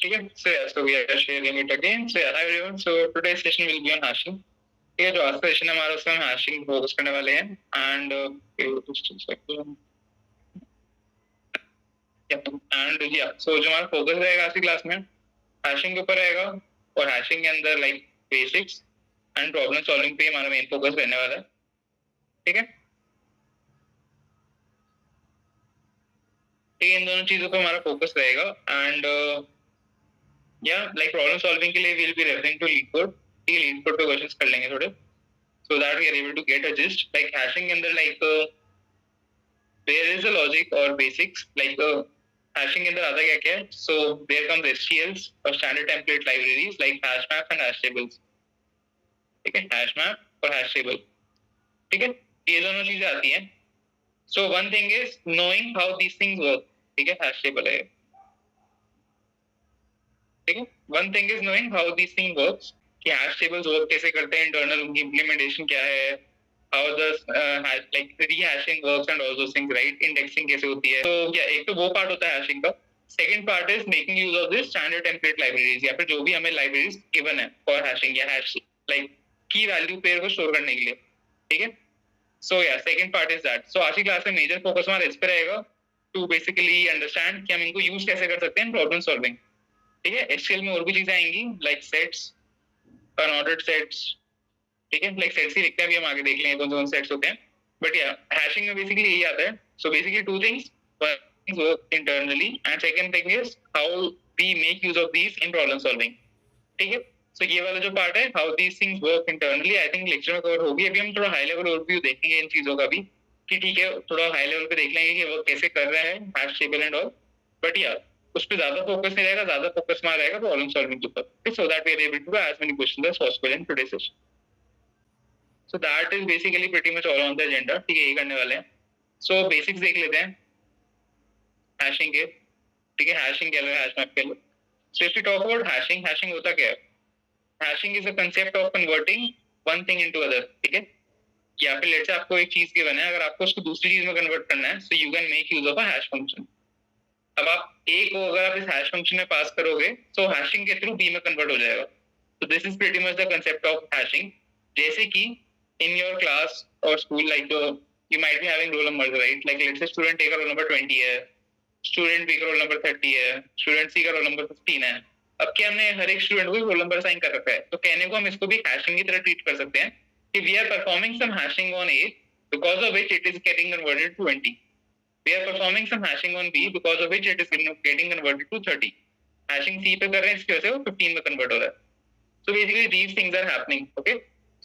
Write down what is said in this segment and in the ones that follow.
ठीक है. So we are sharing it again. So yeah, hi everyone. So today's session will be on hashing. ठीक है, जो आज का सेशन है हमारा उसमें हम हैशिंग फोकस करने वाले हैं. एंड सो जो हमारा फोकस रहेगा आज की क्लास में हैशिंग के ऊपर रहेगा. और हैशिंग के अंदर like basics and problem solving पे हमारा मेन फोकस रहने वाला है. ठीक है, ठीक है, इन दोनों चीजों पे हमारा फोकस रहेगा. एंड या लाइक प्रॉब्लम सॉल्विंग के लिए will be referring to LeetCode. ठीक है, लीड कोड पे क्वेश्चंस कर लेंगे थोड़े, so that we are able to get a gist. Like hashing in the there is a logic or basics like hashing in the other क्या क्या है. So there comes STLs or standard template libraries like hash map and hash tables. ठीक है, hash map और hash table. ठीक है, ये दोनों चीजें आती हैं. So one thing is knowing how these things work. ठीक है, hash table है. ठीक है, one thing is knowing how these things works. कि hash tables work कैसे करते हैं, internal उनकी implementation क्या है, how the like rehashing works and all those things, right? Indexing कैसे होती है. तो क्या एक तो वो पार्ट होता है hashing का. Second part is making use of this standard template libraries या फिर जो भी हमें libraries given है for hashing या hash like key value pair को store करने के लिए. ठीक है, so yeah, second part is that. So आज की क्लास में major focus हमारा इस पे रहेगा to basically understand कि हम इनको use कैसे कर सकते हैं problem solving. ठीक है, SQL में और भी चीजें आएंगी like sets, unordered sets. ठीक है, लाइक सेट्स ही लिखते हैं, अभी हम आगे देख लेंगे कौन कौन सेट्स होते हैं. बट या हैशिंग में बेसिकली यही आता है. So basically two things, one thing work internally and second thing is how we make use of these in problem solving. ठीक है, सो ये वाला जो पार्ट है how these things work internally, I think lecture में cover होगी. अभी हम थोड़ा हाई लेवल ओवरव्यू देखेंगे इन चीजों का भी कि ठीक है, थोड़ा हाई लेवल पे देख लेंगे कि वो कैसे कर रहे हैं hash table and all. But या उस पर ज्यादा फोकस नहीं रहेगा, ज्यादा फोकस हमारा रहेगा प्रॉब्लम सॉल्विंग के ऊपर, so that we are able to as many questions as possible in today's session. So that is basically pretty much all on the agenda. ठीक है, ये करने वाले हैं. So basics देख लेते हैं हैशिंग के. ठीक है, हैशिंग कह लो, हैश मैप कह लो. So if we talk about hashing, hashing होता क्या है? Hashing is a concept of converting one thing into other. ठीक है, या फिर लेट्स से आपको एक चीज गिवन है, अगर आपको उसको दूसरी चीज में कन्वर्ट करना है, so you can make use of a hash function. अब आप ए को अगर आप इस हैश फंक्शन में पास करोगे तो हैशिंग के थ्रू बी में कन्वर्ट हो जाएगा. So this is pretty much the concept of hashing. जैसे कि in your class or school, like you might be having roll numbers, right? Like let's say student A का roll number 20 है, student B का roll number 30 है, student C का roll number 15 है. अब क्या हमने हर एक स्टूडेंट को रोल नंबर असाइन कर रखा है, तो कहने को हम इसको भी हैशिंग की तरह ट्रीट कर सकते हैं कि we are performing some hashing on A because of which it is getting converted to 20. We are performing some hashing on B because of which it is getting converted to 30. Hashing C पे कर रहे हैं, इसकी वजह से वो 15 में convert हो रहा है. So basically these things are happening. Okay.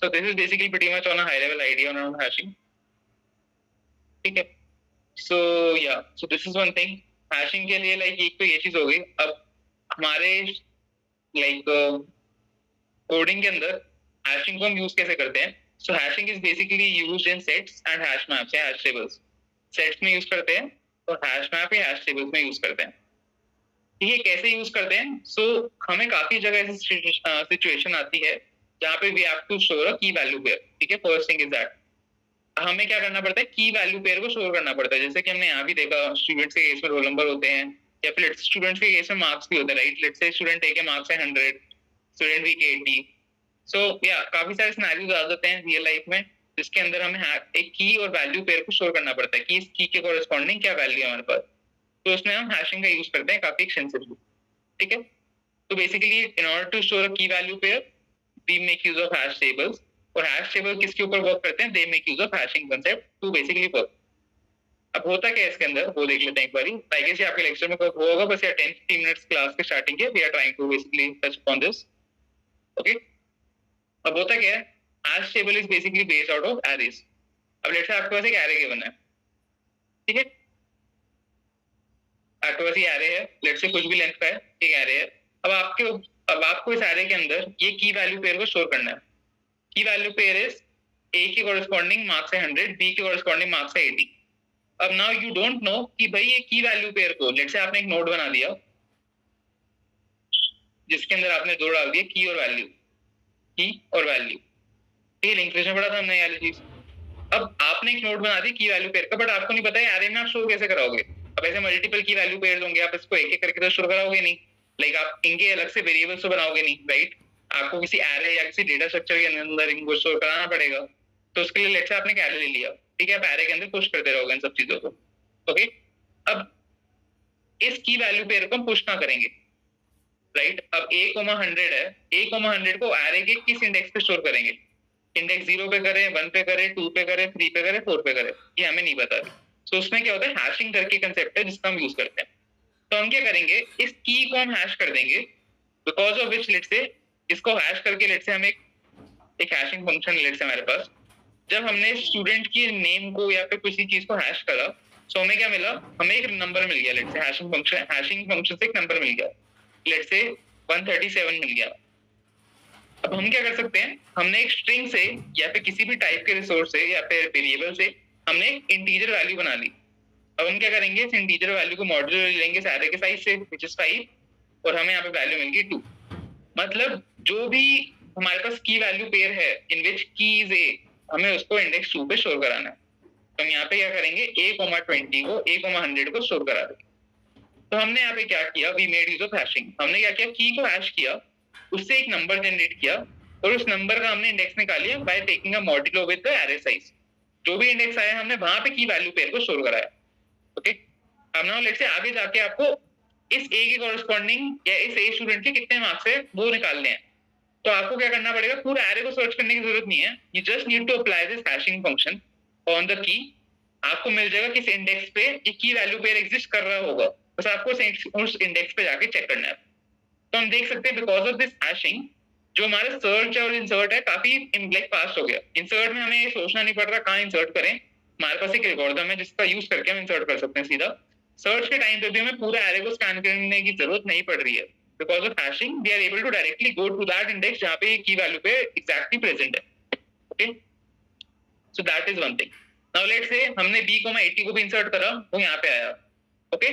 So this is basically pretty much on a high level idea on hashing. ठीक है, so yeah, so this is one thing. Hashing के लिए like एक तो ये चीज हो गई. अब हमारे like कोडिंग के अंदर हैशिंग को हम यूज कैसे करते हैं? So hashing is basically used in sets and hash maps या hash tables. Sets में यूज करते हैं और hash map या hash tables में यूज करते हैं. ठीक है, कैसे यूज करते हैं? So हमें काफी जगह ऐसी सिचुएशन आती है जहाँ पे we have to store a key value pair. ठीक है, first thing is that हमें क्या करना पड़ता है, की वैल्यू पेयर को स्टोर करना पड़ता है. जैसे कि हमने यहाँ भी देखा स्टूडेंट्स के केस में रोल नंबर होते हैं या फिर स्टूडेंट्स के केस में मार्क्स भी होते हैं, राइट? लेट्स से स्टूडेंट ए के मार्क्स है 100, स्टूडेंट बी के 80. सो या काफी सारे सिनेरियोज आ जाते हैं रियल लाइफ में जिसके अंदर हमें एक की और वैल्यू पेयर को स्टोर करना पड़ता है कि इस की के कोरेस्पॉन्डिंग क्या वैल्यू है हमारे पास. तो उसमें हम हैशिंग का यूज करते हैं काफी एक्सटेंसिवली. ठीक है, तो basically in order to store a key value pair we make use of hash tables. और हैश टेबल किसके ऊपर वर्क करते हैं? They make use of hashing concept to basically work. अब होता क्या है इसके अंदर वो देख लेते हैं एक बारी. आई गेस आपके लेक्चर में वो होगा बस या 10-15 मिनट्स क्लास के स्टार्टिंग के we are trying to basically touch upon this. Okay, अब होता क्या है, hash table is basically based out of arrays. अब लेट्स से आपके पास एक एरे गिवन है. ठीक है, आपके पास ये एरे है, लेट्स से कुछ भी लेंथ का है, एक एरे है. अब आपको इस एरे के अंदर ये की वैल्यू पेयर को स्टोर करना है. की वैल्यू पेयर इज ए की कोरेस्पॉन्डिंग मार्क्स है 100, बी की कोरेस्पॉन्डिंग मार्क्स है 80. अब नाउ यू डोंट नो कि भाई ये की वैल्यू पेयर को लेट्स से आपने एक नोड बना दिया जिसके अंदर आपने दो डाल दिए की और वैल्यू, की और वैल्यू. ठीक है, लिंक में पढ़ा था हमने ये चीज. अब आपने एक नोड बना दी की वैल्यू पेयर का, बट आपको नहीं पता है एरे में आप स्टोर कैसे कराओगे. अब ऐसे मल्टीपल की वैल्यू पेयर्स होंगे, आप इसको एक एक करके तो स्टोर कराओगे नहीं. लाइक आप इनके अलग से वेरिएबल्स तो बनाओगे नहीं, राइट? आपको किसी एरे या किसी डेटा स्ट्रक्चर के अंदर इनको स्टोर कराना पड़ेगा। तो उसके लिए लेट्स से आपने एक एरे ले लिया, ठीक है, आप एरे के अंदर पुश करते रहोगे इन सब चीजों को, ओके? अब इस की वैल्यू पेयर को हम पुश ना करेंगे, राइट? अब a,100 है, a,100 को एरे के किस इंडेक्स पे स्टोर करेंगे? इंडेक्स 0 पे करें, 1 पे करें, 2 पे करें, 3 पे करें, 4 पे करें, ये हमें नहीं पता। तो उसमें क्या होता है, हैशिंग करके कंसेप्ट है जिसका हम यूज करते हैं। तो हम क्या करेंगे, इस की को हम हैश कर देंगे, because of which let's say इसको हैश करके लेट्स से हम एक हैशिंग फंक्शन लेट्स से हमारे पास, जब हमने स्टूडेंट की नेम को या फिर किसी चीज को हैश करा, तो हमें क्या मिला, हमें एक नंबर मिल गया लेट्स से, हैशिंग फंक्शन से एक नंबर मिल गया, लेट्स से 137 मिल गया। अब हम क्या कर सकते हैं, हमने एक स्ट्रिंग से या फिर किसी भी टाइप के रिसोर्स से या फिर वेरिएबल से हमने एक इंटीजर वैल्यू बना ली। अब हम क्या करेंगे, इस इंटीजर वैल्यू को मॉड्यूलर लेंगे इस एरे के साइज से, व्हिच इज 5, और हमें यहाँ पे वैल्यू मिल गई 2। मतलब जो भी हमारे पास की वैल्यू पेयर है इन विच की इज ए, हमें उसको इंडेक्स 2 पे स्टोर कराना है। तो हम यहाँ पे क्या करेंगे, a,20 को a,100 को स्टोर करा देंगे। तो हमने यहाँ पे क्या किया, we made use of hashing. हमने क्या किया, की को हैश किया, उससे एक नंबर जनरेट किया, और उस नंबर का हमने इंडेक्स निकाल लिया by taking a modulo with the array size. जो भी इंडेक्स आया हमने वहां पे की वैल्यू पेयर को स्टोर कराया, ओके? अब नाउ लेट्स से आगे जाके आपको इस ए के कॉरेस्पॉन्डिंग या इस ए स्टूडेंट के कितने मार्क्स है वो निकालने हैं। तो आपको क्या करना पड़ेगा, पूरा एरे को सर्च करने की जरूरत नहीं है, you just need to apply this hashing function on the key. आपको मिल जाएगा किस इंडेक्स पे ये की वैल्यू पेयर एग्जिस्ट कर रहा होगा, बस आपको उस इंडेक्स पे जाके चेक करना है। तो हम देख सकते हैं बिकॉज ऑफ दिस हैशिंग जो हमारा सर्च और इंसर्ट है काफी लाइक फास्ट हो गया। इंसर्ट में हमें सोचना नहीं पड़ रहा कहाँ इंसर्ट करें, हमारे पास एक एल्गोरिथम है जिसका यूज करके हम इंसर्ट कर सकते हैं सीधा। सर्च के टाइम पे भी हमें पूरा एरे को स्कैन करने की जरूरत नहीं पड़ रही है, because of hashing we are able to directly go to that index जहाँ पे की वैल्यू पे एग्जैक्टली प्रेजेंट है, okay? So that is one thing. Now let's say हमने b को 80 को भी इंसर्ट करा, वो यहाँ पे आया, ओके?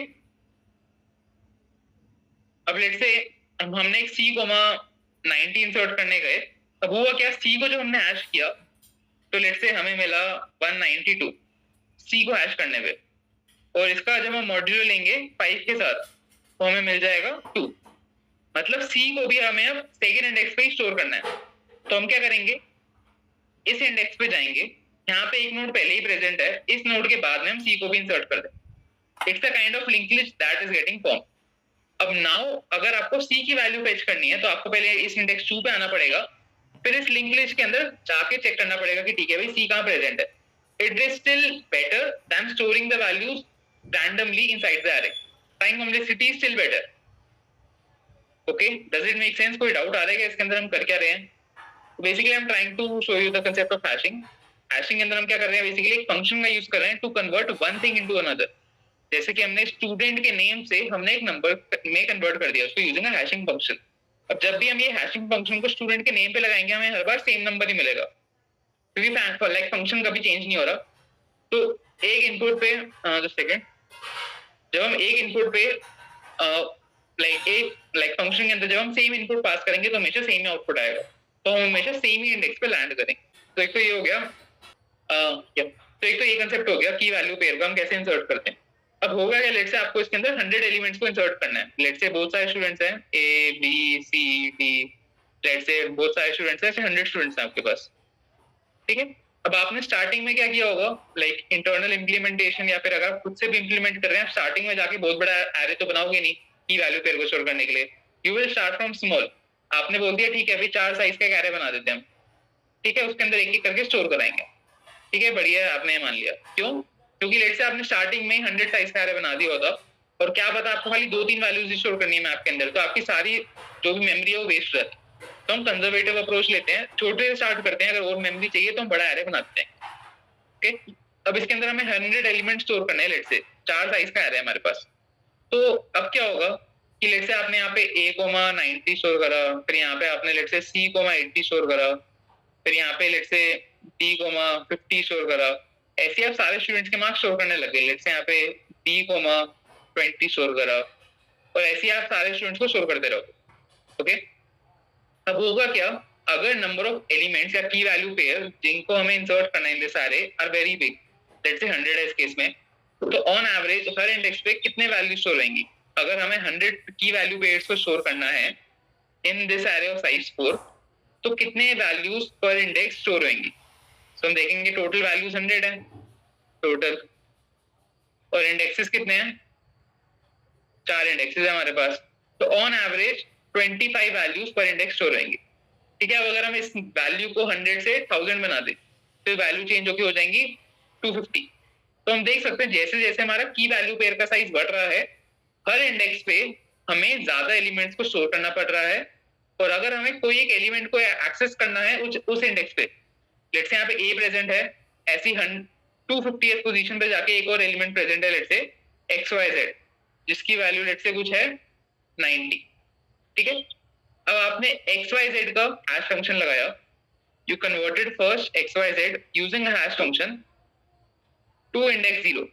अब लेट्स से हमने एक c, 90 इंसर्ट करने गए, अब हुआ क्या, c को जब हमने हैश किया तो लेट्स से हमें मिला 192 c को हैश करने पे, और इसका जब हम मॉड्यूलो लेंगे 5 के साथ तो हमें मिल जाएगा 2। मतलब c को भी हमें अब सेकेंड इंडेक्स पे ही स्टोर करना है। तो हम क्या करेंगे, इस इंडेक्स पे जाएंगे, यहाँ पे एक नोड पहले ही प्रेजेंट है, इस नोड के बाद में हम c को भी इंसर्ट कर दें। It's a kind of linked list that is getting form. अब नाउ अगर आपको c की वैल्यू फेच करनी है तो आपको पहले इस इंडेक्स 2 पे आना पड़ेगा, फिर इस लिंक लिस्ट के अंदर जाके चेक करना पड़ेगा कि ठीक है भाई c कहाँ प्रेजेंट है। It is still better than storing the values randomly inside the array. Time complexity is still better, okay? Does it make sense? कोई डाउट आ रहा है कि इसके अंदर हम कर क्या रहे हैं? Basically I am trying to show you the concept of hashing. Hashing के अंदर हम क्या कर रहे हैं, बेसिकली एक फंक्शन का यूज कर रहे हैं to convert one thing into another. जैसे कि हमने स्टूडेंट के नेम से हमने एक नंबर में कन्वर्ट कर दिया उसको यूजिंग अ हैशिंग फंक्शन। अब जब भी हम ये हैशिंग फंक्शन को स्टूडेंट के नेम पे लगाएंगे हमें हर बार सेम नंबर ही मिलेगा, क्योंकि लाइक फंक्शन कभी चेंज नहीं हो रहा। तो एक इनपुट पे सेकंड, जब हम एक इनपुट पे लाइक फंक्शन के अंदर जब हम सेम इनपुट पास करेंगे तो हमेशा सेम ही आउटपुट आएगा, तो हम हमेशा सेम ही इंडेक्स पे लैंड करेंगे। तो एक तो ये हो गया, तो एक तो ये कंसेप्ट हो गया की वैल्यू पेयर को हम कैसे इंसर्ट करते हैं। अब होगा क्या, लेट्स से आपको इसके अंदर 100 एलिमेंट्स को इंसर्ट करना है। लेट्स से बहुत सारे स्टूडेंट्स हैं, A B C D, let's say बहुत सारे स्टूडेंट्स हैं, ऐसे 100 स्टूडेंट्स हैं आपके पास, ठीक है? अब आपने स्टार्टिंग में क्या किया होगा, लाइक इंटरनल इम्प्लीमेंटेशन या फिर अगर आप खुद से भी इम्प्लीमेंट कर रहे हैं, स्टार्टिंग में जाके बहुत बड़ा एरे तो बनाओगे नहीं की वैल्यू पेयर को स्टोर करने के लिए। You will start from small. आपने बोल दिया ठीक है भाई 4 साइज का एक एरे बना देते हैं हम, ठीक है? उसके अंदर एक एक करके स्टोर कराएंगे, ठीक है? बढ़िया है, आपने मान लिया। क्यों? क्योंकि लेट्स से आपने स्टार्टिंग में 100 साइज का एरे बना दिया होता, और क्या पता आपको खाली 2-3 वैल्यूज स्टोर करनी है मैप के अंदर, तो आपकी सारी जो भी मेमोरी है वो वेस्ट रहती है। तो हम कंजर्वेटिव अप्रोच लेते हैं, छोटे से स्टार्ट करते हैं, अगर और मेमोरी चाहिए तो हम बड़ा एरे बनाते हैं, ओके? अब इसके अंदर हमें 100 एलिमेंट स्टोर करने हैं, लेट्स से 4 साइज का एरे है हमारे पास। तो अब क्या होगा कि लेट्स से आपने यहाँ पे a,90 स्टोर करा, फिर यहाँ पे आपने लेट्स से c,80 स्टोर करा, फिर यहाँ पे लेट्स से b,50 स्टोर करा। ऐसे आप सारे स्टूडेंट्स के मार्क्स स्टोर करने लगे। लेट्स से यहाँ पे b,20 स्टोर करा, और ऐसे आप सारे स्टूडेंट्स को स्टोर करते रहो, ओके? अब होगा क्या, अगर नंबर ऑफ एलिमेंट्स या की वैल्यू पेयर जिनको हमें इंसर्ट करना है सारे are very big, let's say 100 है इस केस में, तो ऑन एवरेज हर इंडेक्स पे कितने वैल्यू स्टोर रहेंगी? अगर हमें 100 की वैल्यू पेयर्स को स्टोर करना है in this array of size 4, तो कितने वैल्यूज पर इंडेक्स स्टोर होंगी? तो हम देखेंगे टोटल वैल्यूज 100 है टोटल, और इंडेक्सेस कितने हैं? 4 इंडेक्सेस है हमारे पास, तो ऑन एवरेज 25 वैल्यूज पर इंडेक्स स्टोर होंगी। ठीक है, अब अगर हम इस वैल्यू को 100 से 1000 बना दें तो वैल्यू चेंज होकर हो जाएंगी 250। तो हम देख सकते हैं जैसे जैसे हमारा की वैल्यू पेयर का साइज बढ़ रहा है, हर इंडेक्स पे हमें ज्यादा एलिमेंट्स को स्टोर करना पड़ रहा है, और अगर हमें कोई एक एलिमेंट को एक्सेस करना है उस इंडेक्स पे, लेट्स से यहाँ पे ए प्रेजेंट है, ऐसी 250th पोजीशन पे जाके एक और एलिमेंट प्रेजेंट है, लेट्स से XYZ, जिसकी वैल्यू लेट्स से कुछ है 90। ठीक है, अब आपने XYZ का हैश फंक्शन लगाया, you converted first XYZ using a hash function to index 0।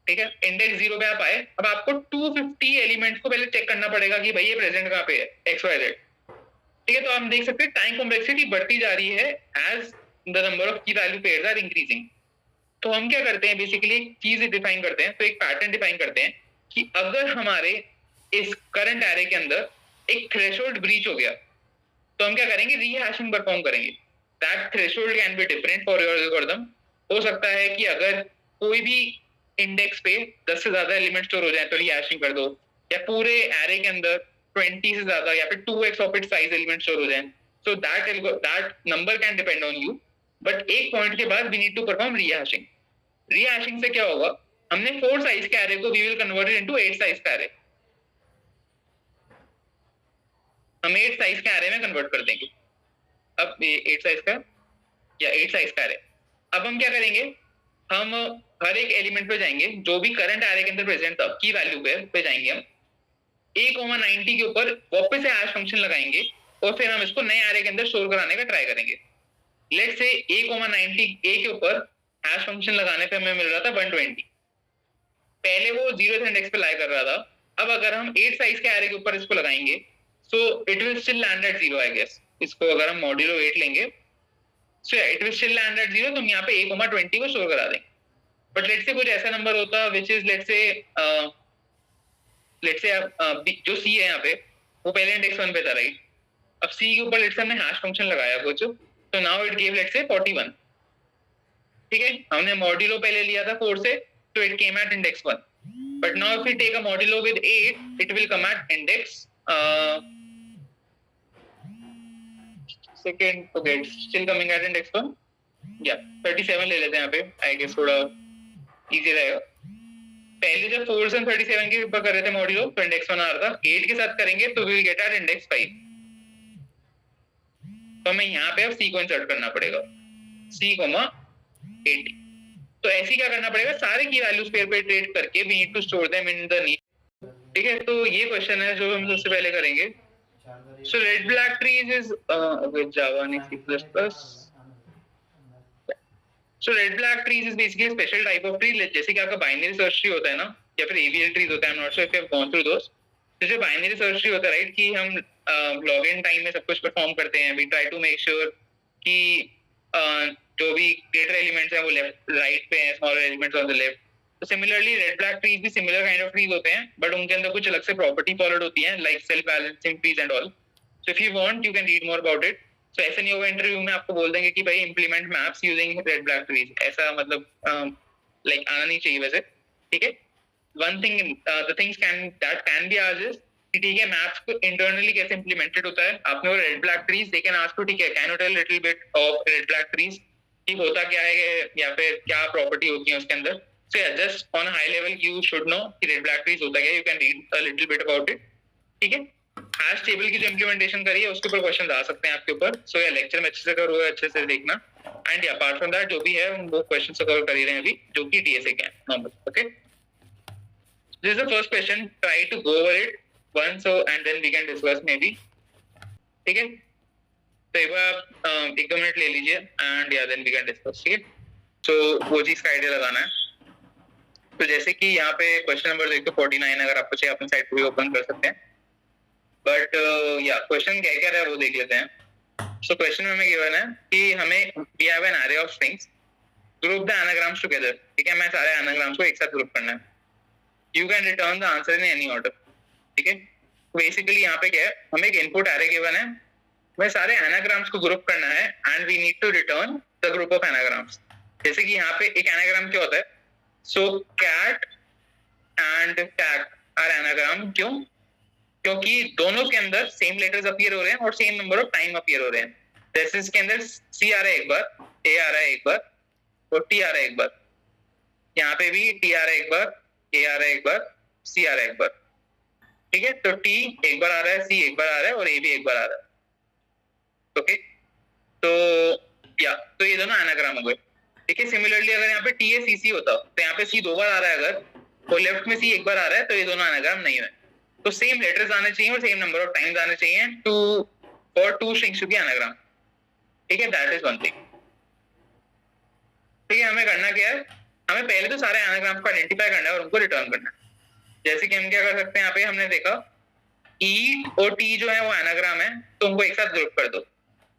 ठीक है, इंडेक्स 0 पे आप आए, अब आपको 250 एलिमेंट्स को पहले चेक करना पड़ेगा कि भाई ये प्रेजेंट कहाँ पे है XYZ। ठीक है, तो हम देख सकते हैं टाइम कॉम्प्लेक्सिटी बढ़ती जा रही है एज द नंबर ऑफ की वैल्यू पेयर्स आर इंक्रीजिंग। तो हम क्या करते हैं, बेसिकली एक चीज डिफाइन करते हैं, तो एक पैटर्न डिफाइन करते हैं कि अगर हमारे इस करंट एरे के अंदर एक थ्रेशोल्ड ब्रीच हो गया, तो हम क्या करेंगे, रीहैशिंग परफॉर्म करेंगे। That threshold can be different for your algorithm. हो सकता है कि अगर कोई भी इंडेक्स पे 10 से ज्यादा एलिमेंट स्टोर हो जाए तो रीहैशिंग कर दो, या पूरे एरे के अंदर 20 से ज्यादा या फिर 2x of it size element store हो जाए, so that number can depend on you, but एक पॉइंट के बाद we need to perform rehashing. Rehashing से क्या होगा, हमने 4 साइज के एरे को we will convert into 8 size का एरे, हम 8 साइज के एरे में कन्वर्ट कर देंगे। अब ये 8 साइज का या 8 साइज का एरे, अब हम क्या करेंगे, हम हर एक एलिमेंट पे जाएंगे जो भी करंट एरे के अंदर प्रेजेंट था, की वैल्यू पे जाएंगे, हम a,90 के ऊपर वापस से हैश फंक्शन लगाएंगे, और फिर हम इसको नए एरे के अंदर स्टोर कराने का ट्राई करेंगे। लेट्स से a,90 a के ऊपर हैश फंक्शन लगाने पे हमें मिल रहा था 120, पहले वो 0th इंडेक्स पे लाई कर रहा था। अब अगर हम 8 साइज के एरे के ऊपर इसको लगाएंगे, so it will still land at 0 I guess. इसको अगर हम मॉड्यूलो 8 लेंगे, so it will still land at 0, तो हम यहाँ पे a,20 को स्टोर करा देंगे। बट लेट्स से कुछ ऐसा नंबर होता व्हिच इज लेट्स से जो c है यहाँ पे, वो पहले इंडेक्स 1 पे था, राइट? अब c के ऊपर लेट्स से हमने हैश फंक्शन लगाया कुछ, तो now it give let's say 41। ठीक है, हमने मॉड्यूलो पहले लिया था 4 से, तो it came at index 1, but now if we take a modulo with 8, it will come at index second, okay it's still coming at index 1, या 37 ले लेते हैं यहाँ पे, आई गेस थोड़ा इजी रहेगा। पहले जब 4 से 37 के ऊपर कर रहे थे मॉड्यूलो, तो इंडेक्स 1 आ रहा था, 8 के साथ करेंगे तो we will get at index 5। तो हमें यहाँ पे अब c को इंसर्ट करना पड़ेगा, c, 80। तो ऐसे क्या करना पड़ेगा, सारे की वैल्यूज पेयर पे इटरेट करके we need to store them in the need. ठीक है, तो ये क्वेश्चन है जो हम सबसे पहले करेंगे। So red black trees is with Java नहीं C++। So red black trees is basically special type of tree, जैसे कि आपका बाइनरी सर्च ट्री होता है ना, या फिर AVL ट्रीज होता है, I am not sure if you have gone through दोस। जैसे बाइनरी सर्च ट्री होता है, राइट, कि हम लॉगिन टाइम में सब कुछ परफॉर्म करते हैं, we try to make sure कि जो भी ग्रेटर एलिमेंट्स हैं वो लेफ्ट राइट पे हैं, smaller elements on the left. तो सिमिलरली रेड ब्लैक ट्रीज भी सिमिलर काइंड ऑफ ट्रीज होते हैं, बट उनके अंदर कुछ अलग से प्रॉपर्टी फॉलोड होती हैं, like self balancing trees and all. So if you want you can read more about it. तो ऐसा नहीं होगा इंटरव्यू में आपको बोल देंगे कि भाई implement maps using red black trees, ऐसा मतलब लाइक आना नहीं चाहिए वैसे। ठीक है, one thing the things that can be asked is कि ठीक है मैप्स को इंटरनली कैसे इंप्लीमेंटेड होता है। आपने वो red black trees, they can ask you ठीक है can you tell little bit of red black trees, कि होता क्या है या फिर क्या प्रॉपर्टी होती है उसके अंदर। So just on high level you should know कि रेड ब्लैक ट्रीज होता क्या है, you can read a little bit about it. ठीक है, हैश टेबल की जो इंप्लीमेंटेशन करी है उसके ऊपर क्वेश्चन आ सकते हैं आपके ऊपर। सो ये लेक्चर में अच्छे से करो, अच्छे से देखना, एंड अपार्ट फ्रॉम दैट जो भी है वो क्वेश्चन से कवर कर ही रहे हैं अभी, जो कि DSA के हैं normal. Okay, this is the first question, try to go over it once, so and then we can discuss maybe। ठीक है, तो एक बार 1-2 मिनट ले लीजिए एंड या देन वी कैन डिस्कस। ठीक है, तो वो चीज का आइडिया लगाना है। तो जैसे कि यहाँ पे क्वेश्चन नंबर देखो 49, अगर आपको चाहिए अपने साइट पे भी ओपन कर सकते हैं, बट या क्वेश्चन क्या क्या रहा है वो देख लेते हैं। सो क्वेश्चन में हमें गिवन है कि हमें we have an array of strings, group the anagrams together. ठीक है, मैं सारे एनाग्राम्स को एक साथ ग्रुप करना है। You can return the answer in any order. ठीक है. बेसिकली यहाँ पे क्या है, हमें एक इनपुट एरे गिवन है, हमें सारे एनाग्राम्स को ग्रुप करना है and we need to return the group of anagrams. जैसे कि यहाँ पे एक एनाग्राम क्या होता है, so cat and tag are anagram. क्यों? क्योंकि दोनों के अंदर सेम लेटर्स अपीयर हो रहे हैं और same number of time appear हो रहे हैं. जैसे इसके अंदर सी आ रहा है एक बार, ए आ रहा है एक बार और टी आ रहा है एक बार. यहाँ पे भी टी आ रहा है एक बार, ए आ रहा है एक बार, सी आ रहा है एक बार. ठीक है. तो टी एक बार आ रहा है, सी एक बार आ रहा है और ए भी एक बार आ रहा है. ओके. तो या तो ये दोनों एनाग्राम हो गए. ठीक है. सिमिलरली अगर यहाँ पे टी ए सी सी होता तो यहाँ पे सी 2 बार आ रहा है अगर, और लेफ्ट में सी एक बार आ रहा है, तो ये दोनों एनाग्राम नहीं है. तो सेम लेटर्स आने चाहिए और सेम नंबर ऑफ टाइम्स आने चाहिए to for two strings to be anagram. ठीक है. That is one thing. ठीक है. हमें करना क्या है, हमें पहले तो सारे एनाग्राम्स को आइडेंटिफाई करना है और उनको रिटर्न करना है. जैसे कि हम क्या कर सकते हैं, यहाँ पे हमने देखा ईट और टी जो है वो एनाग्राम है, तो उनको एक साथ ग्रुप कर दो,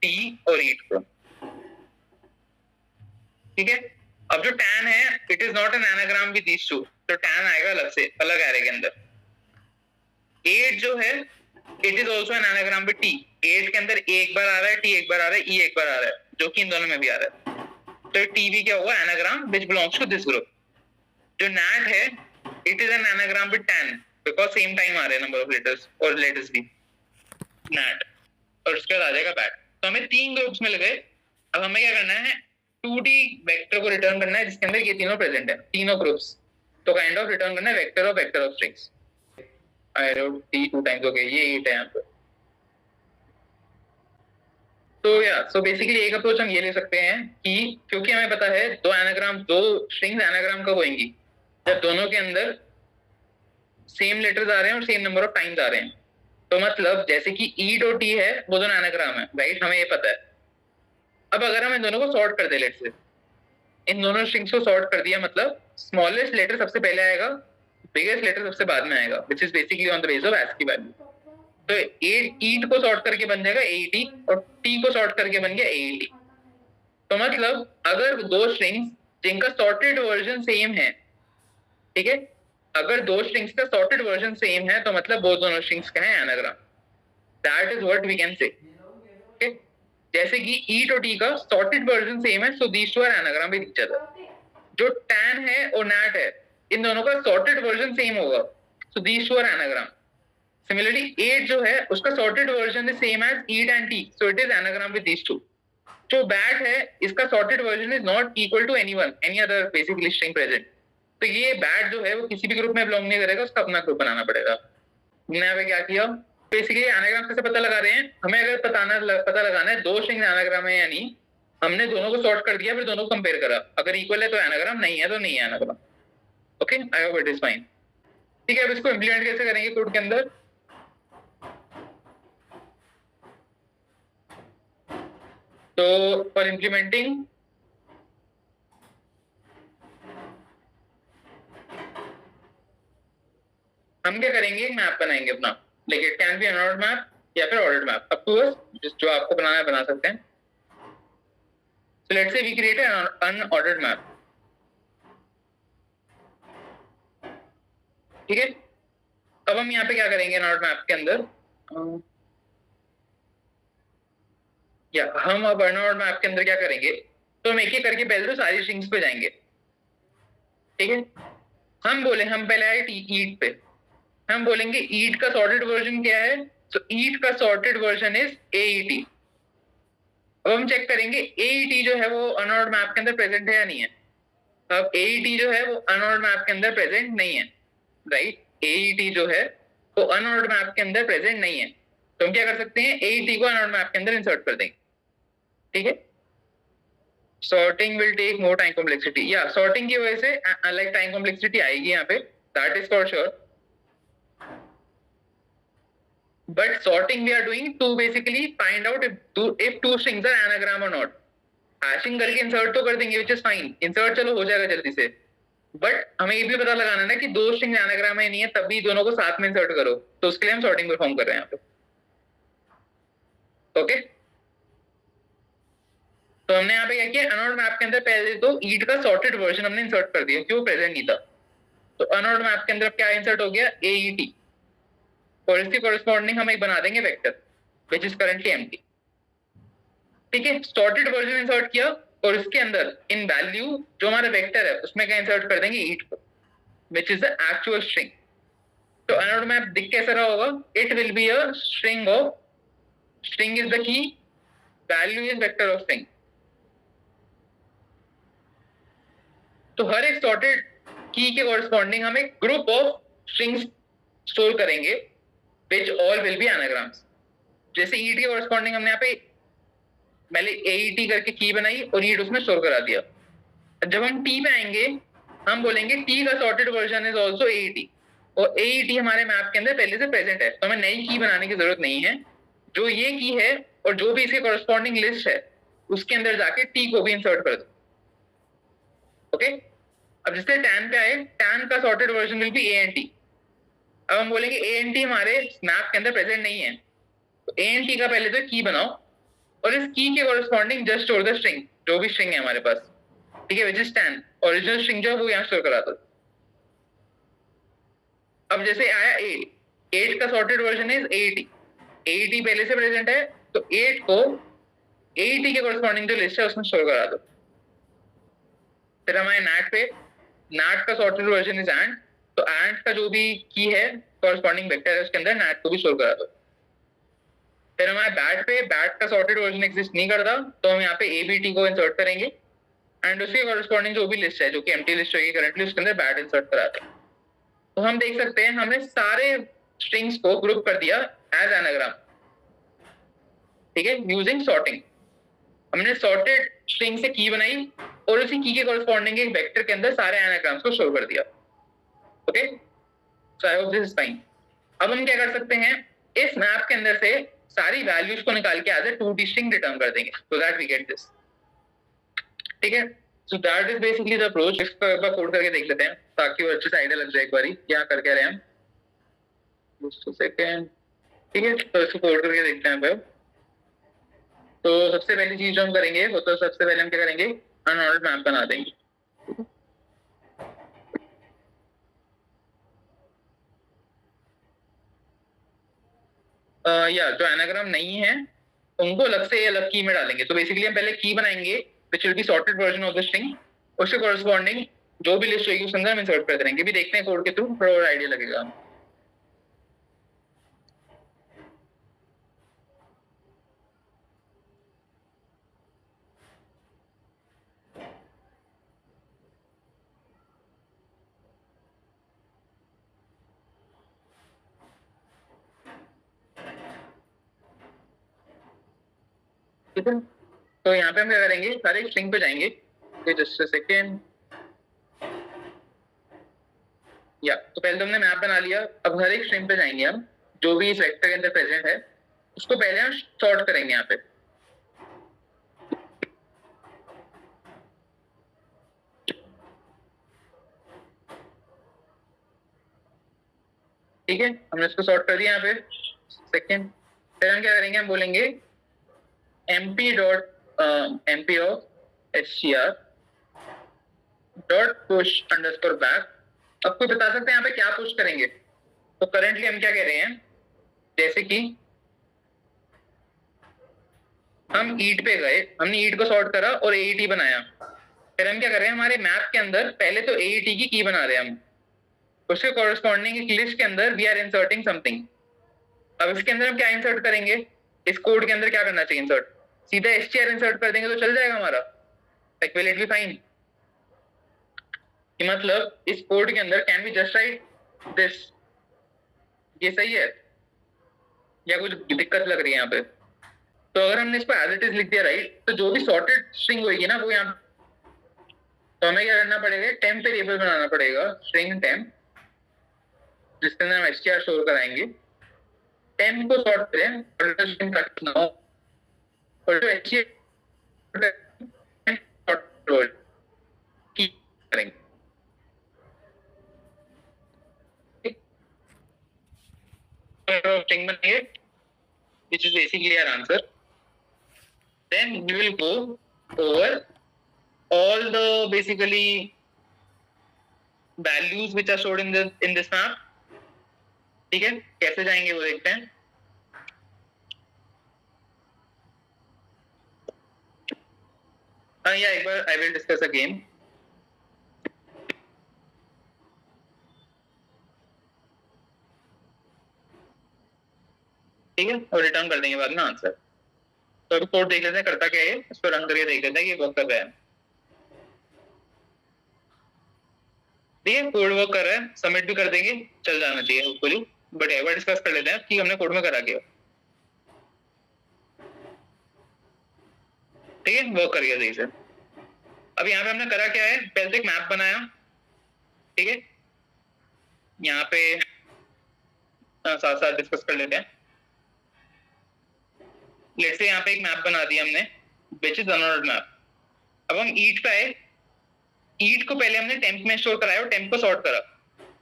टी और ईट को. ठीक है. अब जो टैन है, it is not an anagram with these two, तो टैन आएगा अलग से, अलग एरे के अंदर. एट जो है, it is also an anagram with tea. Eat के अंदर ए एक बार आ रहा है, टी एक बार आ रहा है, ई एक बार आ रहा है, जो कि इन दोनों में भी आ रहा है. तो टी भी क्या होगा, anagram which belongs to this group. जो नैट है, it is an anagram with tan because same time आ रहे हैं नंबर ऑफ लेटर्स और लेटर्स भी. नैट. और उसके बाद आ जाएगा बैट. तो हमें 3 ग्रुप्स मिल गए. अब हमें क्या करना है, 2D वेक्टर को रिटर्न करना है जिसके अंदर ये तीनों प्रेजेंट है, तीनों ग्रुप्स. तो काइंड ऑफ रिटर्न करना है vector of strings. I wrote T 2 times. Okay, ये 8 है यहाँ पे. सो बेसिकली एक अप्रोच हम ये ले सकते हैं कि क्योंकि हमें पता है दो स्ट्रिंग्स एनाग्राम कब होंगी, जब दोनों के अंदर सेम लेटर्स आ रहे हैं और सेम नंबर ऑफ टाइम्स आ रहे हैं. तो मतलब जैसे कि ईट और टी है, वो दोनों एनाग्राम है, राइट, हमें ये पता है. अब अगर हम इन दोनों को सॉर्ट कर दे, लेट्स से इन दोनों स्ट्रिंग्स को सॉर्ट कर दिया, मतलब स्मॉलेस्ट लेटर सबसे पहले आएगा, बिगेस्ट लेटर सबसे बाद में आएगा, which is basically on the base of ASCII value. तो ईट को सॉर्ट करके बन जाएगा एटी और टी को सॉर्ट करके बन गया एटी. तो मतलब अगर दो स्ट्रिंग्स जिनका सॉर्टेड वर्जन सेम है, ठीक है, अगर दो स्ट्रिंग्स का सॉर्टेड वर्जन सेम है, तो मतलब वो दोनों स्ट्रिंग्स का है anagram. That is what we can say. जैसे कि ईट और टी का सॉर्टेड वर्जन सेम है, so these two are anagram with each other. जो टैन है और नैट है, इन दोनों का सॉर्टेड वर्जन सेम होगा, so these two are anagram. Similarly, 8 जो है उसका sorted version is same as eat and tea, so it is anagram with these two. जो bat है, इसका sorted version is not equal to any other basically string present. तो ये bat जो है वो किसी भी ग्रुप में बिलोंग नहीं करेगा, उसका अपना ग्रुप बनाना पड़ेगा. हमने यहाँ क्या किया, बेसिकली एनाग्राम कैसे पता लगा रहे हैं, हमें अगर पता लगाना है दो स्ट्रिंग एनाग्राम है या नहीं, हमने दोनों को सॉर्ट कर दिया, फिर दोनों को कंपेयर करा, अगर इक्वल है तो एनाग्राम, नहीं है तो नहीं है anagram. Okay, I hope it is fine. ठीक है. अब इसको इम्प्लीमेंट कैसे करेंगे कोड के अंदर. तो फॉर इम्प्लीमेंटिंग हम क्या करेंगे, एक मैप बनाएंगे अपना, like it can be an ordered map या फिर ordered map, up to us, जो आपको बनाना है बना सकते हैं. So let's say we create an unordered map. ठीक है. अब हम यहाँ पे क्या करेंगे अनऑर्डर्ड मैप के अंदर, या हम अब अनऑर्डर्ड मैप के अंदर क्या करेंगे, तो हम एक एक करके पहले तो सारी स्ट्रिंग्स पे जाएंगे. ठीक है. हम पहले आए ईट पे, हम बोलेंगे ईट का सॉर्टेड वर्जन क्या है, तो ईट का सॉर्टेड वर्जन इज एईटी. अब हम चेक करेंगे एईटी जो है वो अनऑर्डर्ड मैप के अंदर प्रेजेंट है या नहीं है. अब एईटी जो है वो अनऑर्डर्ड मैप के अंदर प्रेजेंट नहीं है, राइट. एईटी जो है वो अनऑर्डर्ड मैप के अंदर प्रेजेंट नहीं है, तो हम क्या कर सकते हैं, एईटी को अनऑर्डर्ड मैप के अंदर इंसर्ट कर देंगे. ठीक है. Sorting will take more time complexity, या सॉर्टिंग की वजह से लाइक टाइम कॉम्प्लेक्सिटी आएगी यहाँ पे, that is for sure. But sorting we are doing to basically find out if two strings are anagram or not. Hashing करके insert तो कर देंगे, which is fine. Insert चलो हो जाएगा जल्दी से. But हमें ये भी पता लगाना है ना कि दो strings anagram है नहीं है, तब भी दोनों को साथ में insert करो. तो उसके लिए हम sorting परफॉर्म कर रहे हैं यहाँ पे. Okay? तो हमने यहाँ पे क्या किया, अनऑर्डर्ड मैप के अंदर पहले तो ईट का सॉर्टेड वर्जन हमने इंसर्ट कर दिया, क्यों प्रेजेंट नहीं था. तो अनऑर्डर्ड मैप के अंदर क्या इंसर्ट हो गया, AET, और इसके कॉरेस्पॉन्डिंग हम एक बना देंगे vector which is currently empty. ठीक है, सॉर्टेड वर्जन इंसर्ट किया और इसके अंदर इन वैल्यू जो हमारा वेक्टर है उसमें क्या इंसर्ट कर देंगे, ईट को, which is the actual string. तो अनऑर्डर्ड मैप दिख कैसा रहा होगा, it will be a string of, string is the key, value is vector of string. तो हर एक सॉर्टेड की के कॉरेस्पॉन्डिंग हम एक ग्रुप ऑफ स्ट्रिंग्स स्टोर करेंगे which all will be anagrams. जैसे ईट के कॉरेस्पॉन्डिंग हमने यहाँ पे पहले AET करके की बनाई और ईट उसमें स्टोर करा दिया। जब हम टी पे आएंगे हम बोलेंगे टी का sorted version is also AET, और AET हमारे मैप के अंदर पहले से प्रेजेंट है, तो हमें नई की बनाने की जरूरत नहीं है। जो ये की है और जो भी इसके कॉरेस्पॉन्डिंग लिस्ट है उसके अंदर जाके टी को भी इंसर्ट कर दो। ओके, अब जिससे टैन पे आए, टैन का sorted version will be ANT। अब हम बोलेंगे ANT हमारे मैप के अंदर प्रेजेंट नहीं है, तो ANT का पहले तो की बनाओ और इस की के corresponding just store the string, जो भी स्ट्रिंग है हमारे पास, ठीक है, which is tan, original string जो है वो यहाँ स्टोर करा दो। अब जैसे आया 8 का sorted version is AET, AET पहले से प्रेजेंट है, तो 8 को AET के कॉरेस्पॉन्डिंग जो लिस्ट है उसमें स्टोर करा दो। फिर हमारे NAT पे, NAT का सॉर्टेड वर्जन इज ANT, तो ANT का जो भी की है कॉरेस्पॉन्डिंग वेक्टर है उसके अंदर NAT को भी स्टोर करा दो। फिर हमारे बैट पे, बैट का सॉर्टेड वर्जन एग्जिस्ट नहीं करता, तो हम यहाँ पे ABT को इंसर्ट करेंगे एंड उसके कॉरेस्पॉन्डिंग जो भी लिस्ट है, जो कि एम्प्टी लिस्ट होगी करंटली, उसके अंदर बैट इंसर्ट कराते हैं। तो हम देख सकते हैं हमने सारे स्ट्रिंग्स को ग्रुप कर दिया एज एनाग्राम, ठीक है, यूजिंग सॉर्टिंग। हमने सॉर्टेड स्ट्रिंग से की बनाई और उसी की के कॉरेस्पॉन्डिंग एक वेक्टर के अंदर सारे एनाग्राम्स को स्टोर कर दिया। Okay, so I hope this is fine. अब हम क्या कर सकते हैं, इस मैप के अंदर से सारी वैल्यूज को निकाल के as a 2D string return कर देंगे, so that we get this. ठीक है, so that is basically the approach. इसको एक बार कोड करके देख लेते हैं ताकि वो अच्छे से आइडिया लग जाए एक बारी क्या कर रहे हैं हम। just a second, ठीक है, तो इसको कोड करके देखते हैं। तो सबसे पहली चीज जो हम करेंगे वो, तो सबसे पहले हम क्या करेंगे, अनऑर्डर्ड मैप बना देंगे। या जो एनाग्राम नहीं है उनको अलग से अलग की में डालेंगे। तो बेसिकली हम पहले की बनाएंगे which will be sorted version of the string, उसके कॉरेस्पॉन्डिंग जो भी लिस्ट होगी उसके अंदर हम इंसर्ट कर देंगे। भी देखते हैं कोड के थ्रू, थोड़ा और आइडिया लगेगा। ठीक है, तो यहाँ पे हम क्या करेंगे, सारे स्ट्रिंग पे जाएंगे। जस्ट अ सेकेंड, या तो पहले तो हमने मैप बना लिया। अब हर एक स्ट्रिंग पे जाएंगे हम, जो भी इस वेक्टर के अंदर प्रेजेंट है उसको पहले हम सॉर्ट करेंगे यहाँ पे। ठीक है, हमने इसको सॉर्ट कर दिया यहाँ पे। सेकेंड, फिर हम क्या करेंगे, हम बोलेंगे mp of str dot push underscore back. अब कोई बता सकते हैं यहाँ पे क्या पुश करेंगे? तो करंटली हम क्या कह रहे हैं, जैसे कि हम ईट पे गए, हमने ईट को सॉर्ट करा और AET बनाया। फिर हम क्या कर रहे हैं, हमारे मैप के अंदर पहले तो AET की बना रहे हैं हम, उसके कॉरेस्पॉन्डिंग एक लिस्ट के अंदर वी आर इंसर्टिंग समथिंग। अब इसके अंदर हम क्या इंसर्ट करेंगे, इस कोड के अंदर क्या करना चाहिए इंसर्ट, सीधा str इंसर्ट कर देंगे तो चल जाएगा हमारा, like will it be fine. मतलब इस कोड के अंदर can be just right this, ये सही है या कुछ दिक्कत लग रही है यहाँ पे? तो अगर हमने इसको एज इट इज लिख दिया राइट, तो जो भी सॉर्टेड स्ट्रिंग होगी ना वो यहाँ, तो हमें क्या करना पड़ेगा, टेम्प वेरिएबल बनाना पड़ेगा, स्ट्रिंग टेम्प, जिसके अंदर हम str स्टोर कराएंगे। टेम्प को सॉर्ट करें और स्ट्रिंग रखना हो, और जो str करेंगे। String बनेंगे, which is basically our answer. Then we will go over all the basically values which are stored in this map. ठीक है, कैसे जाएंगे वो देखते हैं. yeah, एक बार I will discuss again. ठीक है, और रिटर्न कर देंगे बाद में आंसर. तो अभी कोड देख लेते हैं करता क्या है, इसको रन करके देख लेते हैं कि वर्क कर रहा है. ठीक है, कोड वर्क कर रहा है, सबमिट भी कर देंगे, चल जाना चाहिए होपफुली. बट एक बार डिस्कस कर लेते हैं कि हमने कोड में करा क्या. ठीक है, वर्क कर गया सही से. अब यहाँ पे हमने करा क्या है, पहले एक मैप बनाया. ठीक है, यहाँ पे साथ साथ डिस्कस कर लेते हैं. लेट्स से यहाँ पे एक मैप बना दिया हमने which is another मैप. अब हम ईट पे आए. ईट को पहले हमने टेम्प में स्टोर कराया और टेम्प को सॉर्ट करा.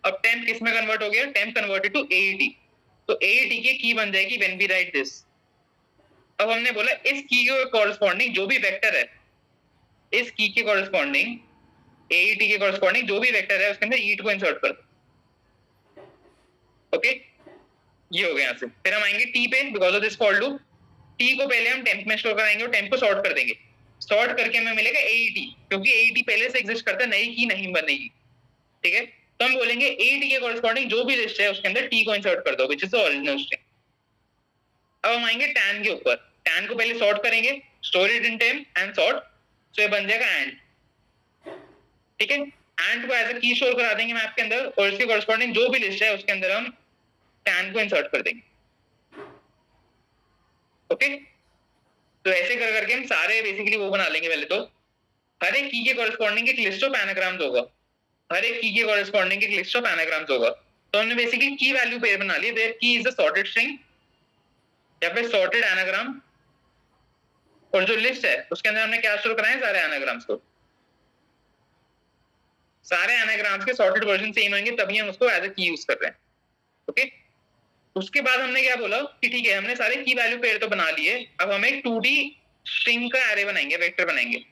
अब टेम्प किस में कन्वर्ट हो गया, टेम्प कन्वर्टेड टू एईटी. तो एईटी की की बन जाएगी व्हेन वी राइट दिस. अब हमने बोला इस की के कॉरेस्पॉन्डिंग जो भी वेक्टर है, इस की के कॉरेस्पॉन्डिंग एईटी के कॉरेस्पॉन्डिंग जो भी वेक्टर है उसके अंदर ईट को इंसर्ट कर दो. ओके, ये हो गया यहाँ से. फिर हम आएंगे टी पे because of this for loop. T को पहले हम टेम्प में स्टोर कराएंगे और टेम्प को सॉर्ट कर देंगे. सॉर्ट करके हमें मिलेगा एईटी, क्योंकि एईटी पहले से एग्जिस्ट करता है, नई की नहीं बनेगी. ठीक है, तो हम बोलेंगे एईटी के कॉरेस्पॉन्डिंग जो भी लिस्ट है उसके अंदर टी को इंसर्ट कर दो, which is the original string. अब हम आएंगे टैन के ऊपर. टैन को पहले सॉर्ट करेंगे, store it in temp and sort. तो ये बन जाएगा एंड. ठीक है, एंड को एज अ की स्टोर करा देंगे मैप के अंदर और इसके कॉरेस्पॉन्डिंग जो भी लिस्ट है उसके अंदर हम टैन को इंसर्ट कर देंगे. ओके, तो ऐसे कर करके हम सारे बेसिकली वो बना लेंगे. पहले तो हर एक की के कॉरेस्पॉन्डिंग एक लिस्ट ऑफ एनाग्राम्स होगा. हर एक की के कॉरेस्पॉन्डिंग एक लिस्ट ऑफ एनाग्राम्स होगा. तो हमने बेसिकली की वैल्यू पेयर बना ली. देयर की इज द सॉर्टेड स्ट्रिंग या फिर सॉर्टेड एनाग्राम, और जो लिस्ट है उसके अंदर हमने क्या स्टोर कराया है, सारे एनाग्राम्स को. सारे एनाग्राम्स के सॉर्टेड वर्जन सेम होंगे तभी हम उसको एज अ की यूज कर रहे हैं. ओके, उसके बाद हमने क्या बोला कि ठीक है हमने सारे की वैल्यू पेयर तो बना लिए. अब हम एक 2D स्ट्रिंग का एरे बनाएंगे, वेक्टर बनाएंगे.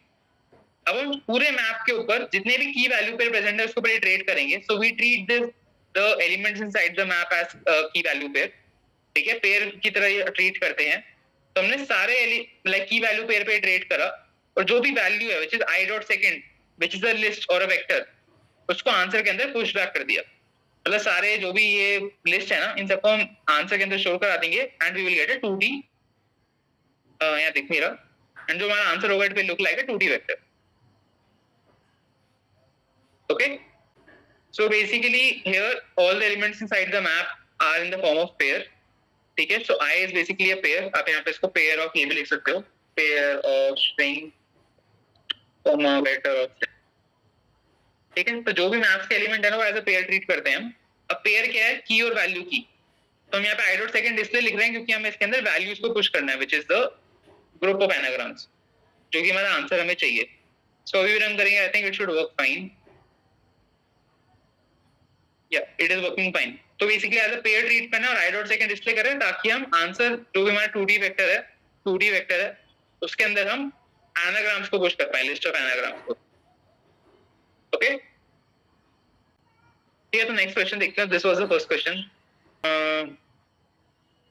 अब हम पूरे मैप के ऊपर जितने भी की वैल्यू पेयर प्रेजेंट है उसको पहले ट्रेट करेंगे. So we treat this the elements inside the map as key value pair. ठीक है, पेयर की तरह ट्रीट करते हैं. तो हमने सारे लाइक की वैल्यू पेयर पे ट्रेट करा और जो भी वैल्यू है which is i dot second which is a list और अ वेक्टर, उसको आंसर के अंदर पुश बैक कर दिया. मतलब सारे जो भी ये लिस्ट है ना इन सबको हम आंसर के अंदर शो करा देंगे and we will get a 2D. यहाँ दिख नहीं रहा. एंड जो हमारा आंसर होगा it will look like a 2D vector. Okay, so basically here all the elements inside the map are in the form of pair. ठीक है, so I is basically a pair. आप यहाँ पे इसको pair of ये भी लिख सकते हो, pair of string comma vector of string. ठीक है, तो जो भी मैप्स के एलिमेंट है ना वो एज अ पेयर ट्रीट करते हैं हम. अब पेयर क्या है, की और वैल्यू की. तो हम यहाँ पे i डॉट सेकंड डिस्प्ले लिख रहे हैं क्योंकि हमें इसके अंदर वैल्यूज को पुश करना है which is the group of anagrams, जो कि हमारा आंसर हमें चाहिए. सो अभी रन करेंगे, I think it should work fine. या इट इज वर्किंग फाइन. तो basically as a pair treat करना है और i डॉट सेकंड डिस्प्ले करें ताकि हम आंसर जो भी हमारा 2D वेक्टर है उसके अंदर हम एनाग्राम्स को पुश कर पाए, लिस्ट ऑफ एनाग्राम्स को. ओके, ठीक है, तो नेक्स्ट क्वेश्चन देखते हैं. This was the first question.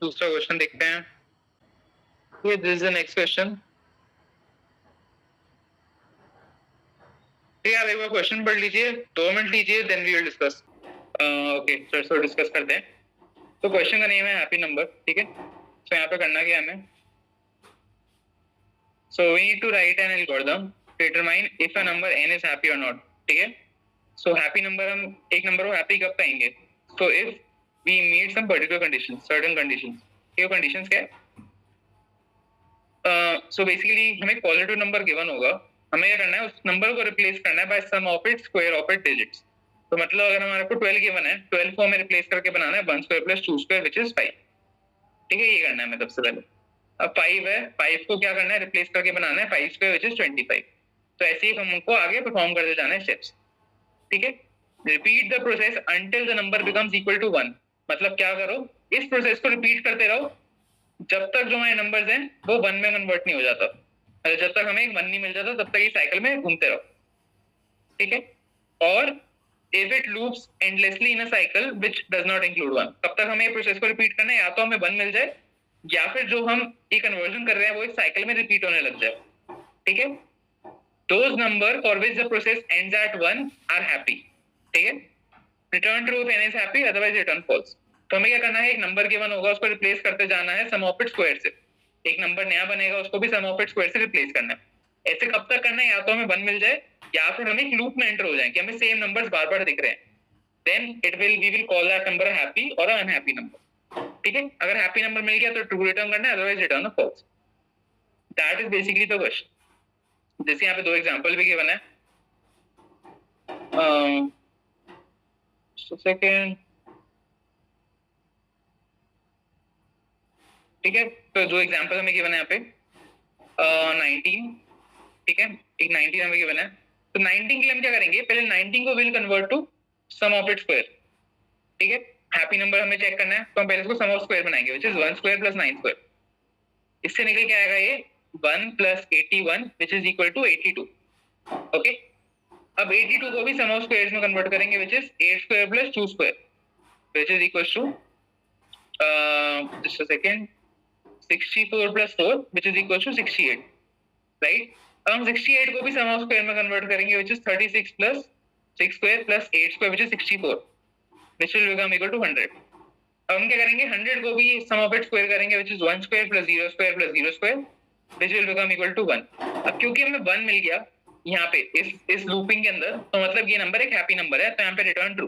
दूसरा क्वेश्चन देखते हैं. ये this is the next question. ठीक है, आप एक बार क्वेश्चन पढ़ लीजिए, 2 मिनट लीजिए, then we will discuss. Okay so discuss करते हैं. तो क्वेश्चन का नेम है हैप्पी नंबर. ठीक है, सो यहाँ पे करना क्या है हमें. So we need to write an algorithm to determine if a number n is happy or not. ठीक है, सो हैप्पी नंबर हम एक नंबर को हैप्पी कब कहेंगे. So if we meet some particular condition, certain conditions. ये conditions क्या है. सो बेसिकली हमें पॉजिटिव नंबर गिवन होगा, हमें क्या करना है उस नंबर को रिप्लेस करना है by sum of its square of its digits. तो मतलब अगर हमारे को 12 गिवन है, 12 को हमें रिप्लेस करके बनाना है 1 square plus 2 square which is 5. ठीक है, ये करना है हमें सबसे पहले. अब 5 है, 5 को क्या करना है, रिप्लेस करके बनाना है 5 स्क्वायर व्हिच इज 25. तो ऐसे ही हम उनको आगे परफॉर्म करते जाना है स्टेप्स. ठीक है, repeat the process until the number becomes equal to 1. मतलब क्या करो, इस प्रोसेस को रिपीट करते रहो जब तक जो हमारे नंबर्स हैं वो 1 में कन्वर्ट नहीं हो जाता. जब तक हमें 1 नहीं मिल जाता तब तक ये साइकिल में घूमते रहो. ठीक है, और if it loops endlessly in a cycle which does not include 1. तब तक हमें प्रोसेस को रिपीट करना है, या तो हमें 1 मिल जाए या फिर जो हम ये कन्वर्जन कर रहे हैं वो एक साइकिल में रिपीट होने लग जाए. ठीक है. Those number for which the process ends at 1 are happy. ठीक है. Return true if n is happy, otherwise return false. तो हमें क्या करना है, एक नंबर गिवन होगा उसको रिप्लेस करते जाना है सम ऑफ इट्स स्क्वायर से. एक नंबर नया बनेगा उसको भी सम ऑफ इट्स स्क्वायर से रिप्लेस करना है. ऐसे कब तक करना है, या तो हमें 1 मिल जाए या फिर हम एक लूप में एंटर हो जाए कि हमें सेम नंबर्स बार-बार दिख रहे हैं. Then we will call that number a happy or an unhappy number. ठीक है. अगर हैप्पी नंबर मिल गया तो ट्रू रिटर्न करना है, otherwise return false. That is basically the question. जैसे यहाँ पे 2 एग्जांपल भी गिवन है. सेकंड. ठीक है. तो 2 एग्जांपल हमें गिवन है यहाँ पे. 19. ठीक है. एक 19 हमें गिवन है. तो 19 के लिए हम क्या करेंगे, पहले 19 को will convert to sum of its square. ठीक है. हैप्पी नंबर हमें चेक करना है तो हम पहले इसको सम ऑफ स्क्वायर बनाएंगे which is 1 square plus 9 square. इससे निकल के आएगा ये 1 plus 81 which is equal to 82. Okay. अब 82 को भी सम ऑफ स्क्वायर्स में कन्वर्ट करेंगे which is 8 square plus 2 square which is equal to just a second 64 plus 4 which is equal to 68. Right. अब हम 68 को भी सम ऑफ स्क्वायर में कन्वर्ट करेंगे which is 36 plus 6 square plus 8 square which is 64 which will become equal to 100. अब हम क्या करेंगे, 100 को भी सम ऑफ इट्स स्क्वायर करेंगे which is 1 square plus 0 square plus 0 square which will become equal to 1. अब क्योंकि हमें 1 मिल गया यहाँ पे इस लूपिंग के अंदर, तो मतलब ये नंबर एक हैप्पी नंबर है, तो यहाँ पे रिटर्न ट्रू.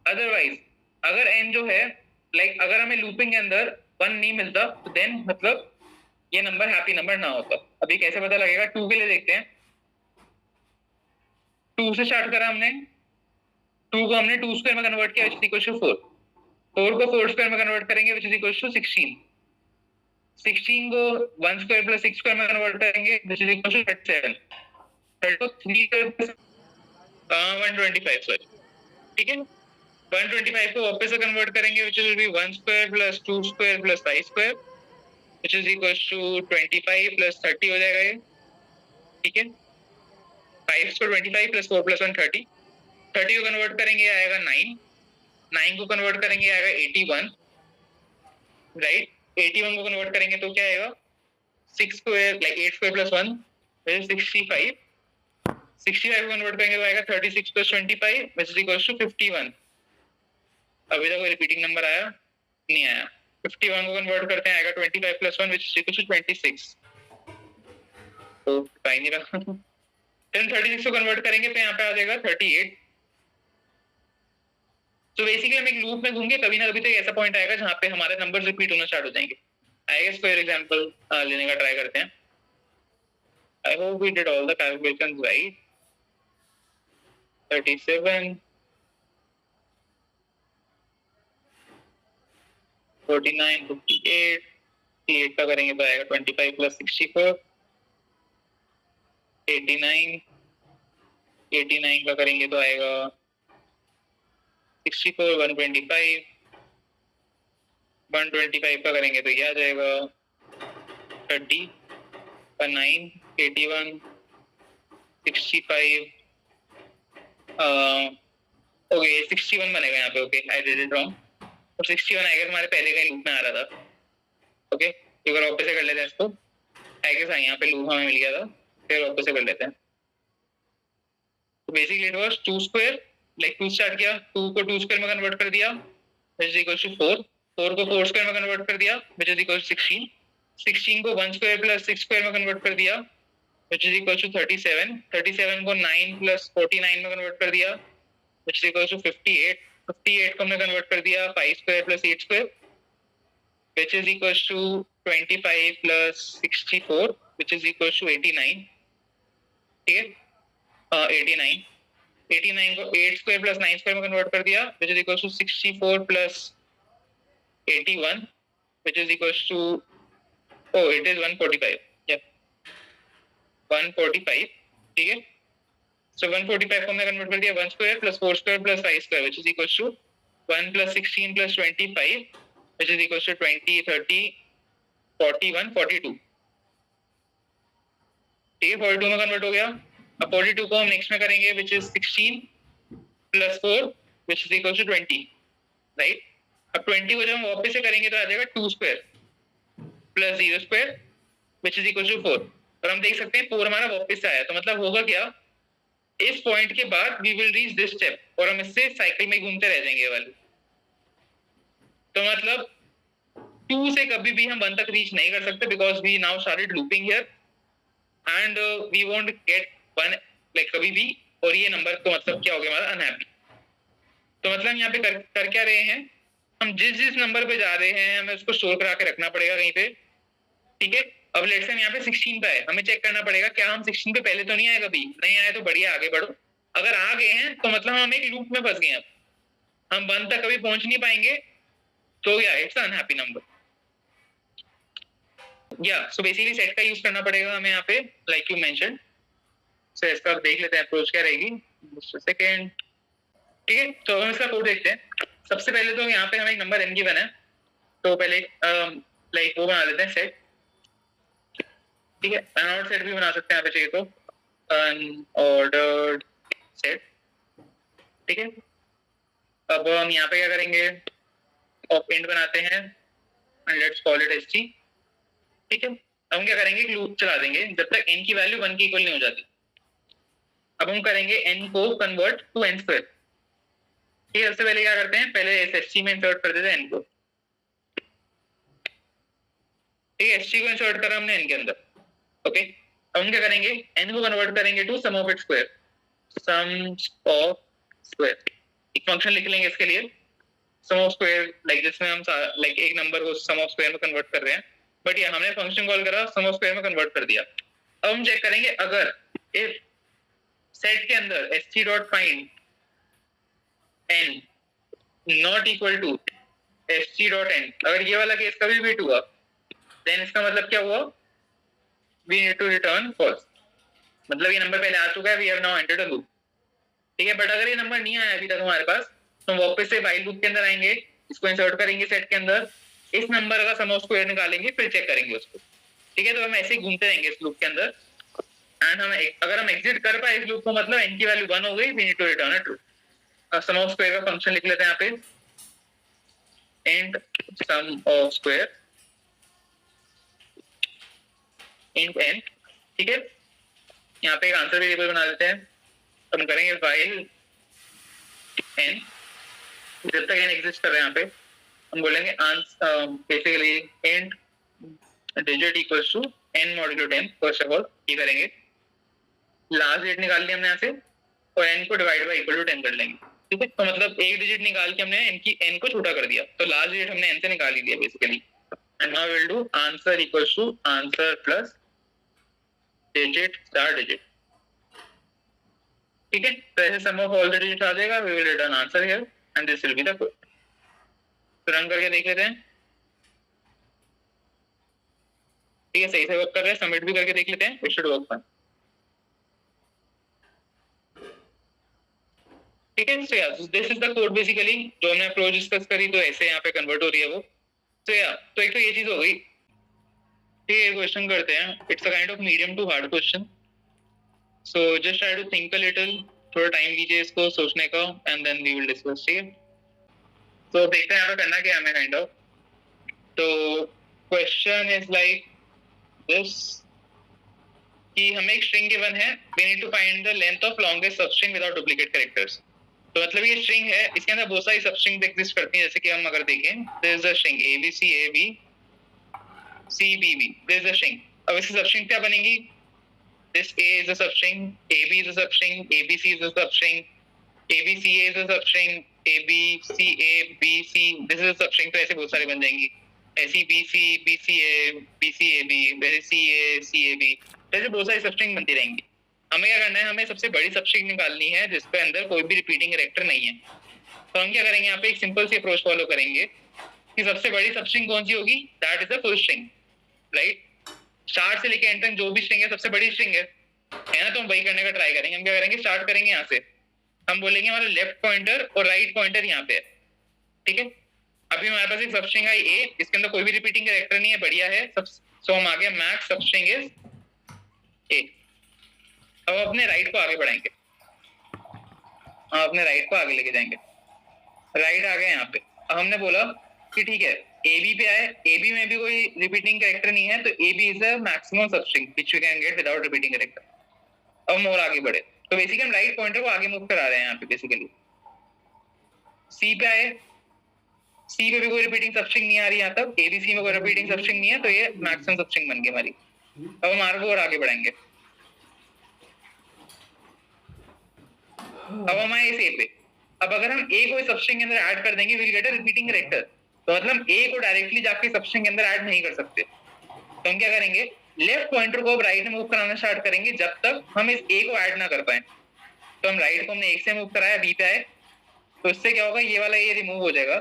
अदरवाइज अगर n जो है लाइक अगर हमें लूपिंग के अंदर 1 नहीं मिलता तो देन मतलब ये नंबर हैप्पी नंबर ना होता. अभी कैसे पता लगेगा, 2 के लिए देखते हैं. 2 से स्टार्ट करा हमने, 2 को हमने 2 स्क्वायर में कन्वर्ट किया which is equal to 4. 4 को 4 स्क्वायर में कन्वर्ट करेंगे which is equal to 16. 16 को 1 स्क्वायर प्लस 6 स्क्वायर में कन्वर्ट करेंगे which is equal to 37. 3 को 3 स्क्वायर प्लस 125 सॉरी. ठीक है. 125 को वापस से कन्वर्ट करेंगे which will be 1 square plus 2 square plus 5 square which is equal to 25 plus 30 हो जाएगा ये. ठीक है. 5 को 25 प्लस 4 प्लस 1 30. 30 को कन्वर्ट करेंगे आएगा 9. 9 को कन्वर्ट करेंगे आएगा 81. राइट. 81 को कन्वर्ट करेंगे तो क्या आएगा, 6 square like 8 square plus 1 which is 65. 65 को कन्वर्ट करेंगे तो आएगा 36 plus 25 which is equal to 51. अभी तक कोई रिपीटिंग नंबर आया नहीं आया. 51 को कन्वर्ट करते हैं आएगा 25 plus 1 which is equal to 26. तो पता ही नहीं रहा. then 36 को कन्वर्ट करेंगे तो यहाँ पे आ जाएगा 38. तो बेसिकली हम एक लूप में घूमेंगे, कभी ना कभी तो ऐसा पॉइंट आएगा जहाँ पे हमारे नंबर्स रिपीट होना स्टार्ट हो जाएंगे. आई गेस कोई एग्जांपल लेने का ट्राई करते हैं. I hope we did all the calculations right. 37 49 58 58 का करेंगे तो आएगा 25 प्लस 64. 89 का करेंगे तो आएगा 64 125. 125 का करेंगे तो ये आ जाएगा 30 9 81 65. ओके 61 बनेगा यहाँ पे. Okay I did it wrong. और 61 आई गेस हमारे पहले का लूप में आ रहा था. ओके एक बार वापस से कर लेते हैं इसको. आई गेस यहाँ पे लूप हमें मिल गया था, फिर वापस से कर लेते हैं. तो basically it was 2 square like 2 start किया, 2 को 2 स्क्वायर में कन्वर्ट कर दिया which is equal to 4. 4 को 4 स्क्वायर में कन्वर्ट कर दिया which is equal to 16. 16 को 1 स्क्वायर प्लस 6 स्क्वायर में कन्वर्ट कर दिया which is equal to 37. 37 को 9 प्लस 49 में कन्वर्ट कर दिया which is equal to 58. 58 को हमने कन्वर्ट कर दिया 5 square plus 8 square which is equal to 25 plus 64 which is equal to 89. ठीक है. 89 को 8 स्क्वायर प्लस 9 स्क्वायर में कन्वर्ट कर दिया which is equal to 64 plus 81 which is equal to it is 145. yeah 145. ठीक है. so 145 को हमने कन्वर्ट कर दिया 1 square plus 4 square plus 5 square which is equal to 1 plus 16 plus 25 which is equal to 20 30 41 42. ठीक है. 42 में कन्वर्ट हो गया. अब 42 को हम नेक्स्ट में करेंगे which is 16 plus 4 which is equal to 20, right. अब 20 को जब हम वापस से करेंगे तो आ जाएगा 2 square plus 0 square which is equal to 4, और हम देख सकते हैं 4 हमारा वापस से आया, तो मतलब होगा क्या, इस पॉइंट के बाद we will reach this step और हम इससे साइकिल में घूमते रह जाएंगे वाले। तो मतलब 2 से कभी भी हम 1 तक रीच नहीं कर सकते because we now started looping here and we won't get 1 like कभी भी, और ये नंबर तो मतलब क्या हो गया हमारा अनहैप्पी। तो मतलब यहाँ पे कर क्या रहे हैं, हम जिस नंबर पे जा रहे हैं हमें उसको स्टोर करा के रखना पड़ेगा कहीं पे, ठीक है। अब लेट्स से यहाँ पे 16 पे है, हमें चेक करना पड़ेगा क्या हम 16 पे पहले तो नहीं आए, कभी नहीं आए तो बढ़िया आगे बढ़ो, अगर आ गए हैं तो मतलब हम एक लूप में फंस गए हैं, हम 1 तक कभी पहुंच नहीं पाएंगे, तो या इट्स अनहैप्पी नंबर। या सो बेसिकली सेट का यूज करना पड़ेगा हमें यहाँ पे लाइक यू मेंशन। सो इसका देख लेते हैं अप्रोच क्या रहेगी, सेकंड, ठीक है। तो हम इसका कोड देखते हैं। सबसे पहले तो यहाँ पे हमें एक नंबर n गिवन है, तो पहले लाइक वो बना लेते हैं सेट, ठीक है। अनऑर्डर्ड सेट भी बना सकते हैं यहाँ पे चाहिए तो, अनऑर्डर्ड सेट, ठीक है। अब हम यहाँ पे क्या करेंगे, ऑपरेंड बनाते हैं and let's call it st, ठीक है। अब हम क्या करेंगे, एक लूप चला देंगे जब तक n की वैल्यू 1 के इक्वल नहीं हो जाती। अब हम करेंगे n को कन्वर्ट टू n स्क्वायर, ठीक है। सबसे पहले क्या करते हैं, पहले st में इंसर्ट कर देते हैं n को, ठीक है। st को इंसर्ट करा हमने n के अंदर, ओके। अब हम क्या करेंगे, n को कन्वर्ट करेंगे to sum of its square, sum of square, एक फंक्शन लिख लेंगे इसके लिए सम ऑफ स्क्वायर, लाइक जिसमें हम लाइक एक नंबर को सम ऑफ स्क्वायर में कन्वर्ट कर रहे हैं, बट ये हमने फंक्शन कॉल करा सम ऑफ स्क्वायर में कन्वर्ट कर दिया। अब हम चेक करेंगे अगर इफ सेट के अंदर st dot find n not equal to st dot n, अगर ये वाला केस कभी भी हुआ देन इसका मतलब क्या हुआ, we need to return false, मतलब ये नंबर पहले आ चुका है, we have now entered a loop, ठीक है। बट अगर ये नंबर नहीं आया अभी तक हमारे पास, तो हम वापस से व्हाइल लूप के अंदर आएंगे, इसको इंसर्ट करेंगे सेट के अंदर, इस नंबर का सम ऑफ स्क्वायर निकालेंगे, फिर चेक करेंगे उसको, ठीक है। तो हम ऐसे ही घूमते रहेंगे इस लूप के अंदर एंड हम अगर हम एग्जिट कर पाए इस लूप को, मतलब n की वैल्यू 1 हो गई, we need to return a true. Sum of square का फंक्शन लिख लेते हैं यहाँ पे, int sum of square int n, ठीक है। यहाँ पे एक आंसर वेरिएबल बना देते हैं, हम करेंगे व्हाइल n, जब तक n एग्जिस्ट कर रहे हैं यहाँ पे हम बोलेंगे basically int digit equals to n modulo 10, first of all ये करेंगे, लास्ट डिजिट निकाल लिया हमने यहाँ से और n को डिवाइड बाय इक्वल टू 10 कर लेंगे, ठीक है। तो मतलब एक डिजिट निकाल के हमने n को छोटा कर दिया, तो लास्ट डिजिट हमने n से निकाल ही दिया basically, and now will do answer equals to answer plus digit star digit, ठीक है। तो ऐसे sum of all the digits आ जाएगा, we will return answer here and this will be the code. तो रन करके देख लेते हैं, ठीक है, सही से वर्क कर रहा है, सबमिट भी करके देख लेते हैं, इट शुड वर्क फाइन, ठीक है। सो यार this is the code basically, जो हमने अप्रोच डिस्कस करी तो ऐसे यहाँ पे कन्वर्ट हो रही है वो। तो यार तो एक तो ये चीज हो गई, ठीक है। क्वेश्चन करते हैं, it's a kind of medium to hard question, so just try to think a little, थोड़ा टाइम लीजिए इसको सोचने का and then we will discuss, ठीक है। तो देखते हैं यहाँ पे करना क्या है हमें काइंड ऑफ। तो क्वेश्चन इज लाइक दिस कि हमें एक स्ट्रिंग गिवन है, we need to find the length of longest substring without duplicate characters. तो मतलब ये स्ट्रिंग है, इसके अंदर बहुत सारी सबस्ट्रिंग एग्जिस्ट करती हैं, जैसे कि हम अगर देखें there is a string abc ab cbb, there is a string. अब इसकी सबस्ट्रिंग क्या बनेगी, this a is a substring, ab is a substring, abc is a substring, abca is a substring, abca bc this is a substring, तो ऐसे बहुत सारे बन जाएंगी, ऐसी bc bca bcab ca cab, ऐसे बहुत सारी सबस्ट्रिंग बनती रहेंगी। हमें क्या करना है, हमें सबसे बड़ी सबस्ट्रिंग निकालनी है जिसके अंदर कोई भी रिपीटिंग कैरेक्टर नहीं है। तो हम क्या करेंगे, यहाँ पे एक सिंपल सी अप्रोच फॉलो करेंगे कि सबसे बड़ी सबस्ट्रिंग कौन सी होगी, that is the full string, right. Start से लेके एंड तक जो भी स्ट्रिंग है सबसे बड़ी स्ट्रिंग है ना, तो हम वही करने का ट्राई करेंगे। हम क्या करेंगे, स्टार्ट करेंगे यहाँ से, हम बोलेंगे हमारा लेफ्ट पॉइंटर और राइट पॉइंटर यहाँ पे है, ठीक है। अभी हमारे पास एक सबस्ट्रिंग है ए, इसके अंदर कोई भी रिपीटिंग कैरेक्टर नहीं है, बढ़िया है सब। सो हम आगे मैक्स सबस्ट्रिंग इज ए। अब अपने राइट को आगे बढ़ाएंगे, हम अपने राइट को आगे लेके जाएंगे। राइट आ गए यहाँ पे। अब हमने बोला कि ठीक है ए बी पे आए, ए बी में भी कोई रिपीटिंग कैरेक्टर नहीं है, तो A B is a maximum substring which we can get without repeating character. अब हम और आगे बढ़े, तो बेसिकली हम राइट पॉइंटर को आगे मूव करा रहे हैं यहाँ पे। बेसिकली सी पे आए, सी पे भी कोई रिपीटिंग सबस्ट्रिंग नहीं आ रही यहाँ तक, एबीसी में कोई रिपीटिंग सबस्ट्रिंग नहीं है, तो ये मैक्सिमम सबस्ट्रिंग बन गई हमारी। अब हम आगे और आगे बढ़ाएंगे। अब हम आए इस ए पे। अब अगर हम ए को सबस्ट्रिंग के अंदर ऐड कर देंगे will get a repeating character, तो मतलब ए को डायरेक्टली जाके सबस्ट्रिंग के अंदर ऐड नहीं कर सकते। तो हम क्या करेंगे, लेफ्ट पॉइंटर को अब राइट में मूव कराना स्टार्ट करेंगे जब तक हम इस ए को ऐड ना कर पाए। तो हम राइट को हमने एक से मूव कराया, बी पे आए, तो इससे क्या होगा, ये वाला ये रिमूव हो जाएगा,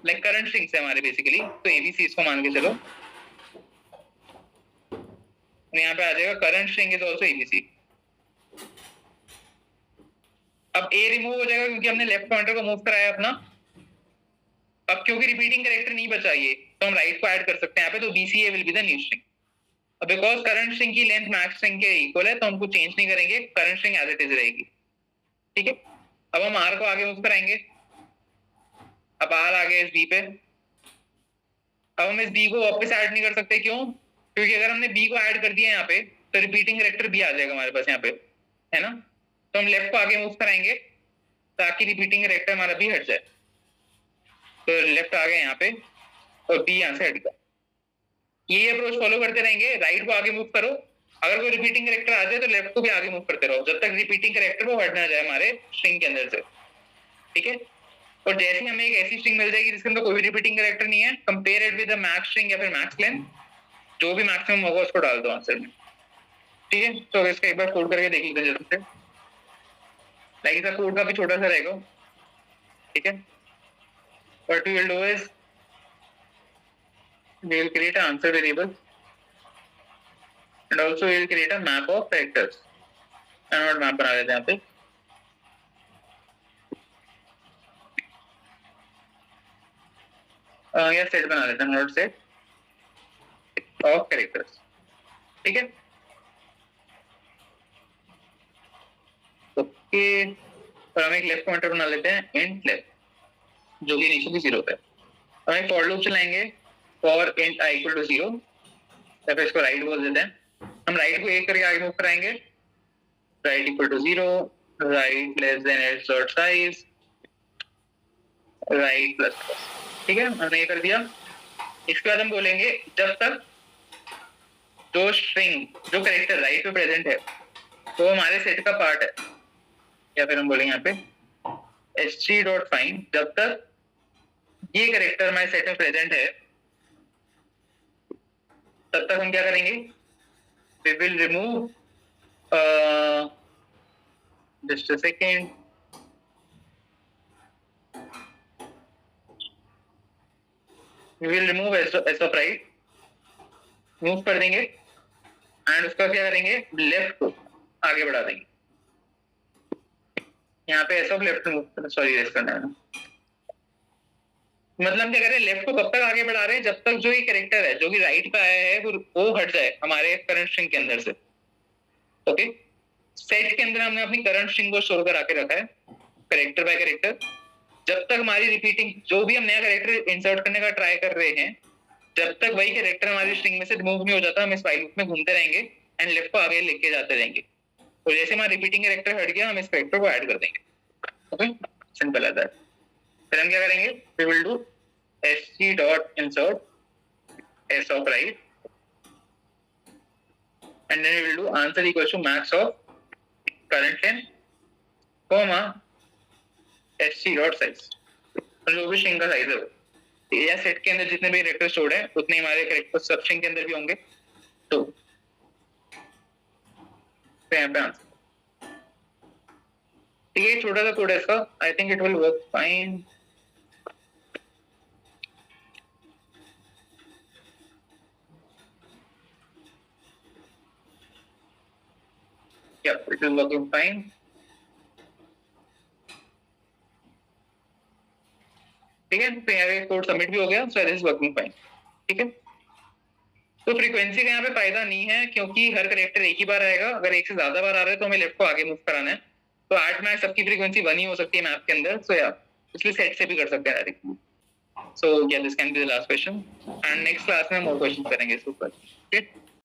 लाइक करंट स्ट्रिंग्स है हमारे बेसिकली। तो एबीसी इसको मान के चलो, यहाँ पे आ जाएगा current string is also ABC. अब ए रिमूव हो जाएगा क्योंकि हमने लेफ्ट पॉइंटर को मूव कराया अपना। अब क्योंकि रिपीटिंग कैरेक्टर नहीं बचा ये, तो हम राइट को ऐड कर सकते हैं यहाँ पे, तो BCA will be the new string. अब बिकॉज करंट स्ट्रिंग की लेंथ मैक्स स्ट्रिंग के इक्वल है, तो हमको चेंज नहीं करेंगे, current string as it is रहेगी। ठीक है, अब हम आर को आगे मूव कराएंगे। अब आर आ गया इस बी पे। अब हम इस बी को वापस ऐड नहीं कर सकते, क्यों? क्योंकि अगर हमने बी को ऐड कर दिया यहाँ पे तो रिपीटिंग कैरेक्टर भी आ जाएगा हमारे पास यहाँ पे, है ना। तो हम लेफ्ट को आगे मूव कराएंगे ताकि रिपीटिंग कैरेक्टर हमारा भी हट जाए। तो लेफ्ट आ गए यहाँ पे और बी यहाँ से हट गया। ये अप्रोच फॉलो करते रहेंगे, राइट को आगे मूव करो, अगर कोई रिपीटिंग कैरेक्टर आ जाए तो लेफ्ट को भी आगे मूव करते रहो जब तक रिपीटिंग कैरेक्टर वो हट ना जाए हमारे स्ट्रिंग के अंदर से। ठीक है, और जैसे ही हमें एक ऐसी स्ट्रिंग मिल जाएगी जिसके अंदर कोई रिपीटिंग कैरेक्टर नहीं है, compare it with the max string या फिर मैक्स लेंथ, जो भी मैक्सिमम होगा उसको डाल दो आंसर में। ठीक है, तो इसका एक बार कोड करके देख लेते हैं जल्दी से। लाइक इसका कोड काफी छोटा सा रहेगा। ठीक है, what we will do is we will create an answer variable and also we will create a map of characters। Node map बना लेते हैं यहाँ पे। या सेट बना लेते हैं, नोड सेट ऑफ कैरेक्टर्स। ठीक है, ओके, और हम एक लेफ्ट पॉइंटर बना लेते हैं इंट लेफ्ट, जो कि इनिशियली 0 पे। हम एक फॉर लूप चलाएंगे for int i equal to 0, या फिर इसको राइट बोल देते हैं। हम राइट को एक करके आगे मूव कराएंगे, right equal to 0, right less than its dot size, right plus plus. ठीक है, हमने ये कर दिया। इसके बाद हम बोलेंगे जब तक जो स्ट्रिंग जो कैरेक्टर राइट पे प्रेजेंट है वो हमारे सेट का पार्ट है, या फिर हम बोलेंगे यहाँ पे h3.find, जब तक ये कैरेक्टर हमारे सेट में प्रेजेंट है तब तक हम क्या करेंगे, we will remove just a second, we will remove s of right, move कर देंगे एंड उसका क्या करेंगे, लेफ्ट को आगे बढ़ा देंगे। यहाँ पे s of left move, sorry race करना है ना, मतलब क्या करें, लेफ्ट को कब तक आगे बढ़ा रहे हैं, जब तक जो ये कैरेक्टर है जो कि राइट पे आया है वो हट जाए हमारे करंट स्ट्रिंग के अंदर से। ओके, सेट के अंदर हमने अपनी करंट स्ट्रिंग को स्टोर करा के रखा है कैरेक्टर बाय कैरेक्टर। जब तक हमारी रिपीटिंग जो भी हम नया कैरेक्टर इंसर्ट करने का ट्राई कर रहे हैं, जब तक वही कैरेक्टर हमारी स्ट्रिंग में से रिमूव नहीं हो जाता, हम इस फाइल लूप में घूमते रहेंगे एंड लेफ्ट को आगे लेके जाते रहेंगे। तो जैसे हमारा रिपीटिंग कैरेक्टर हट गया, हम इस कैरेक्टर को ऐड कर देंगे। ओके, सिंपल है दैट। फिर हम क्या करेंगे, we will do sc.insert s of right and then we will do answer equals to max of current length comma sc.size, जो भी स्ट्रिंग का साइज है या सेट के अंदर जितने भी कैरेक्टर स्टोर्ड है उतने हमारे कैरेक्टर सब स्ट्रिंग के अंदर भी होंगे। तो यहाँ पे आंसर। ठीक है, छोटा सा कोड है इसका, आई think it will work fine. Yeah, it is working fine. ठीक है, तो यहाँ पे कोड सबमिट भी हो गया, so this is working fine. ठीक है, तो फ्रीक्वेंसी का यहाँ पे फायदा नहीं है क्योंकि हर कैरेक्टर एक ही बार आएगा। अगर एक से ज्यादा बार आ रहा है तो हमें लेफ्ट को आगे मूव कराना है। तो 8 मैथ सबकी फ्रीक्वेंसी 1 ही हो सकती है मैथ के अंदर, सो या इसलिए सेट से भी कर सकते हैं डायरेक्टली. सो या this can be the last question and next class में मोर क्वेश्चन करेंगे इसके ऊपर. ओके.